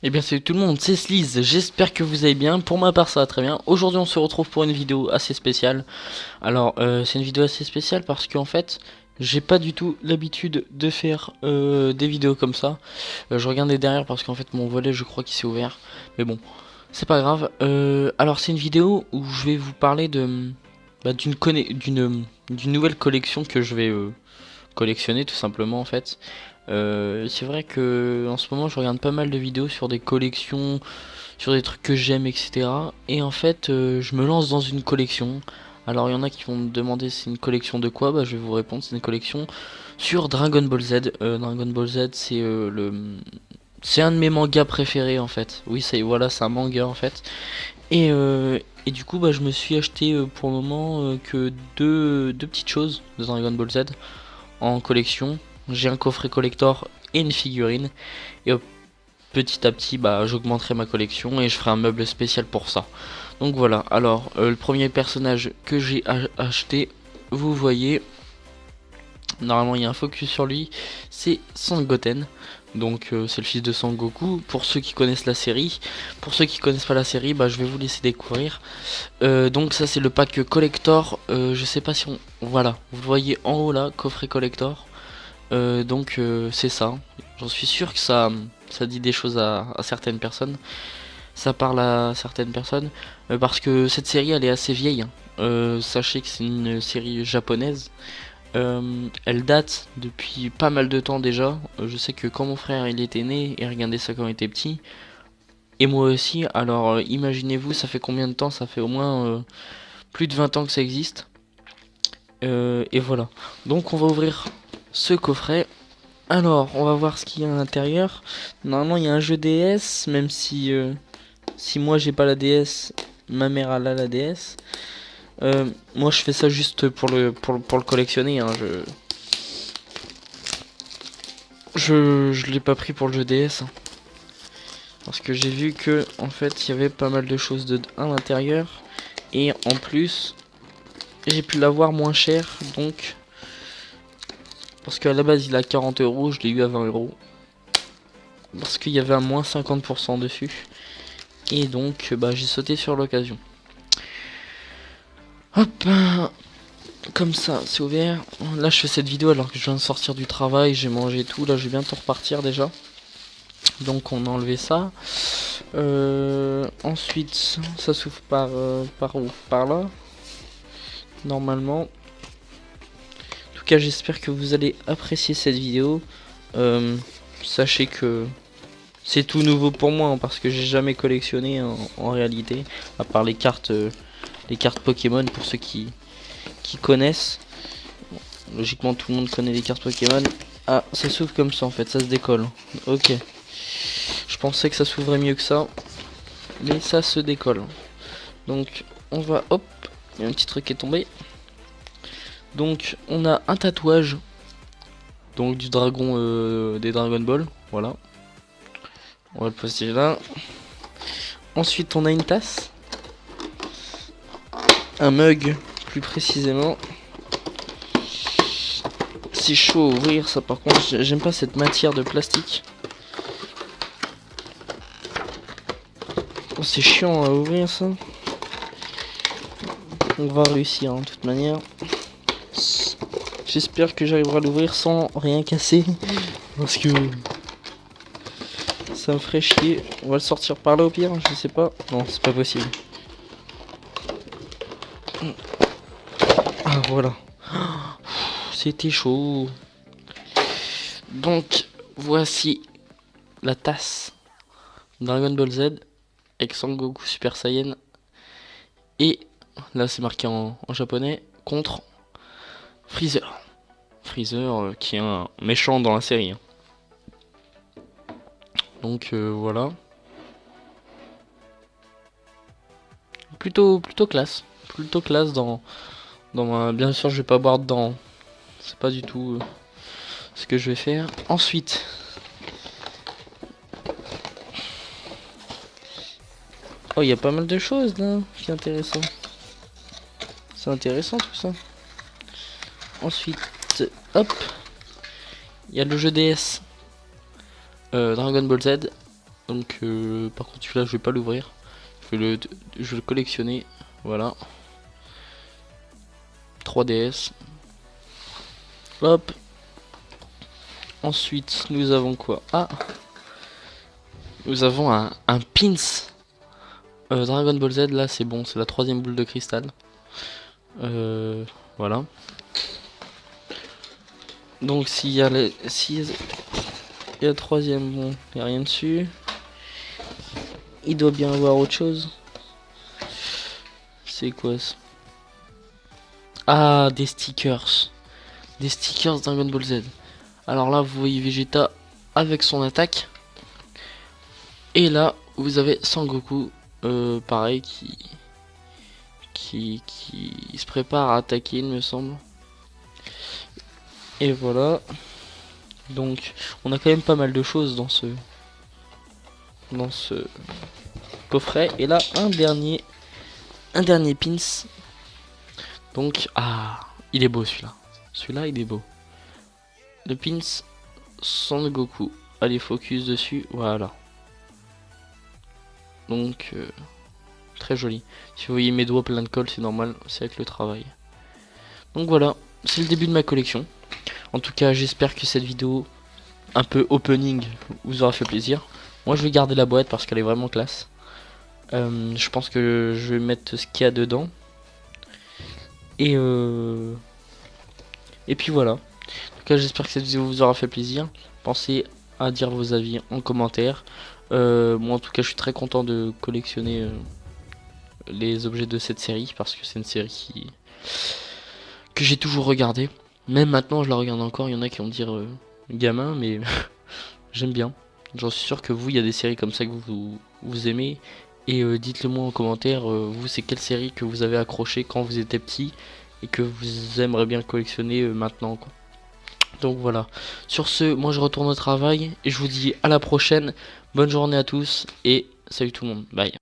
Eh bien salut tout le monde, c'est Sleaze, j'espère que vous allez bien, pour ma part ça va très bien. Aujourd'hui on se retrouve pour une vidéo assez spéciale. Alors c'est une vidéo assez spéciale parce qu'en fait j'ai pas du tout l'habitude de faire des vidéos comme ça. Je regardais derrière parce qu'en fait mon volet je crois qu'il s'est ouvert, mais bon c'est pas grave. Alors c'est une vidéo où je vais vous parler de d'une nouvelle collection que je vais collectionner tout simplement en fait. C'est vrai que en ce moment je regarde pas mal de vidéos sur des collections, sur des trucs que j'aime, etc. Et en fait je me lance dans une collection. Alors il y en a qui vont me demander c'est une collection de quoi, bah je vais vous répondre c'est une collection sur Dragon Ball Z. Dragon Ball Z c'est un de mes mangas préférés en fait. Oui voilà c'est un manga en fait. Et du coup bah je me suis acheté pour le moment que deux petites choses de Dragon Ball Z en collection. J'ai un coffret collector et une figurine. Et petit à petit, bah, j'augmenterai ma collection et je ferai un meuble spécial pour ça. Donc voilà, alors le premier personnage que j'ai acheté, vous voyez, normalement il y a un focus sur lui, c'est Sangoten. Donc c'est le fils de Sangoku, pour ceux qui connaissent la série. Pour ceux qui connaissent pas la série, bah, je vais vous laisser découvrir. Donc ça c'est le pack collector, je sais pas si on... Voilà, vous voyez en haut là, coffret collector. C'est ça. J'en suis sûr que ça dit des choses à certaines personnes. Ça parle à certaines personnes. Parce que cette série elle est assez vieille, hein. Sachez que c'est une série japonaise. Elle date depuis pas mal de temps déjà. Je sais que quand mon frère il était né et regardait ça quand il était petit. Et moi aussi. Alors imaginez-vous ça fait combien de temps? Ça fait au moins plus de 20 ans que ça existe. Et voilà. Donc on va ouvrir ce coffret. Alors, on va voir ce qu'il y a à l'intérieur. Normalement, il y a un jeu DS, même si moi j'ai pas la DS, ma mère elle a la DS. Moi, je fais ça juste pour le collectionner, hein. Je l'ai pas pris pour le jeu DS, hein. Parce que j'ai vu que en fait, il y avait pas mal de choses à l'intérieur. Et en plus, j'ai pu l'avoir moins cher, donc parce qu'à la base il a 40 euros, je l'ai eu à 20 euros. Parce qu'il y avait un moins 50% dessus. Et donc bah, j'ai sauté sur l'occasion. Hop, comme ça c'est ouvert. Là je fais cette vidéo alors que je viens de sortir du travail, j'ai mangé tout. Là je vais bientôt repartir déjà. Donc on a enlevé ça. Ensuite ça s'ouvre par où? Par là. Normalement. En tout cas j'espère que vous allez apprécier cette vidéo. Sachez que c'est tout nouveau pour moi, hein, parce que j'ai jamais collectionné en réalité, à part les cartes Pokémon pour ceux qui connaissent. Bon, logiquement tout le monde connaît les cartes Pokémon. Ah, ça s'ouvre comme ça en fait, ça se décolle. Ok. Je pensais que ça s'ouvrait mieux que ça, mais ça se décolle. Donc on va, hop, il y a un petit truc qui est tombé. Donc on a un tatouage, donc du dragon, des Dragon Ball, voilà. On va le poster là. Ensuite on a une tasse, un mug plus précisément. C'est chaud à ouvrir ça, par contre j'aime pas cette matière de plastique. Oh, c'est chiant à ouvrir ça. On va réussir de toute manière. J'espère que j'arriverai à l'ouvrir sans rien casser, parce que ça me ferait chier. On va le sortir par là au pire, je sais pas. Non, c'est pas possible. Ah voilà. C'était chaud. Donc voici la tasse Dragon Ball Z avec Sangoku Super Saiyan. Et là c'est marqué en japonais contre Freezer. Freezer qui est un méchant dans la série, hein. Donc voilà. Plutôt classe. Plutôt classe dans ma... Bien sûr je vais pas boire dedans. C'est pas du tout ce que je vais faire. Ensuite. Oh, il y a pas mal de choses là qui est intéressant. C'est intéressant tout ça. Ensuite, hop. Il y a le jeu DS. Dragon Ball Z. Donc par contre celui-là je vais pas l'ouvrir. Je vais le collectionner. Voilà. 3DS. Hop. Ensuite nous avons quoi? Ah, nous avons un pins Dragon Ball Z. Là c'est bon, c'est la 3ème boule de cristal. Voilà. Donc s'il y a le, s'il y a le 3ème, bon, il n'y a rien dessus. Il doit bien avoir autre chose. C'est quoi ça? Ah, des stickers. Des stickers Dragon Ball Z. Alors là, vous voyez Vegeta avec son attaque. Et là, vous avez Sangoku, pareil, qui se prépare à attaquer, il me semble. Et voilà. Donc, on a quand même pas mal de choses dans ce coffret. Et là, un dernier pins. Donc, ah, il est beau celui-là. Celui-là, il est beau. Le pins Son Goku. Allez, focus dessus. Voilà. Donc, très joli. Si vous voyez mes doigts pleins de colle, c'est normal. C'est avec le travail. Donc voilà, c'est le début de ma collection. En tout cas, j'espère que cette vidéo, un peu opening, vous aura fait plaisir. Moi, je vais garder la boîte parce qu'elle est vraiment classe. Je pense que je vais mettre ce qu'il y a dedans. Et puis voilà. En tout cas, j'espère que cette vidéo vous aura fait plaisir. Pensez à dire vos avis en commentaire. Moi, en tout cas, je suis très content de collectionner les objets de cette série parce que c'est une série que j'ai toujours regardé. Même maintenant, je la regarde encore. Il y en a qui vont dire gamin, mais j'aime bien. J'en suis sûr que vous, il y a des séries comme ça que vous aimez. Et dites-le moi en commentaire, vous, c'est quelle série que vous avez accroché quand vous étiez petit et que vous aimeriez bien collectionner maintenant, quoi. Donc voilà. Sur ce, moi je retourne au travail et je vous dis à la prochaine. Bonne journée à tous et salut tout le monde. Bye.